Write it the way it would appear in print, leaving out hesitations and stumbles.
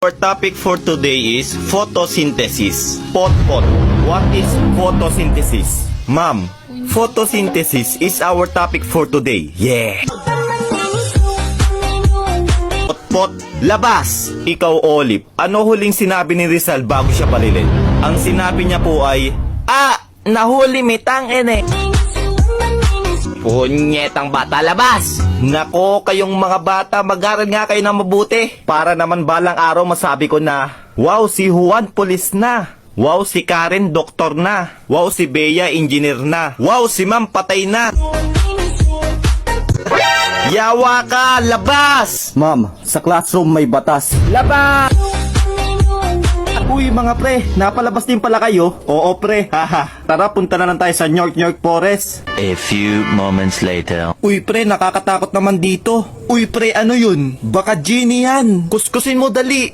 Our topic for today is photosynthesis. Pot. What is photosynthesis? Ma'am, photosynthesis is our topic for today. Yeah! Pot, labas! Ikaw, Olive, ano huling sinabi ni Rizal bago siya palilin? Ang sinabi niya po ay, nahuli mitang ene. Punyetang bata, labas! Nako, kayong mga bata, mag-aral nga kayo ng mabuti. Para naman balang araw masabi ko na, wow, si Juan pulis na. Wow, si Karen doktor na. Wow, si Bea engineer na. Wow, si Ma'am patay na. Yawa ka, labas! Ma'am, sa classroom may batas. Labas! Uy mga pre, napalabas din pala kayo? Oo pre, haha. Tara, punta na lang tayo sa York Forest. A few moments later. Uy pre, nakakatakot naman dito. Uy pre, ano yun? Baka genie yan. Kuskusin mo dali.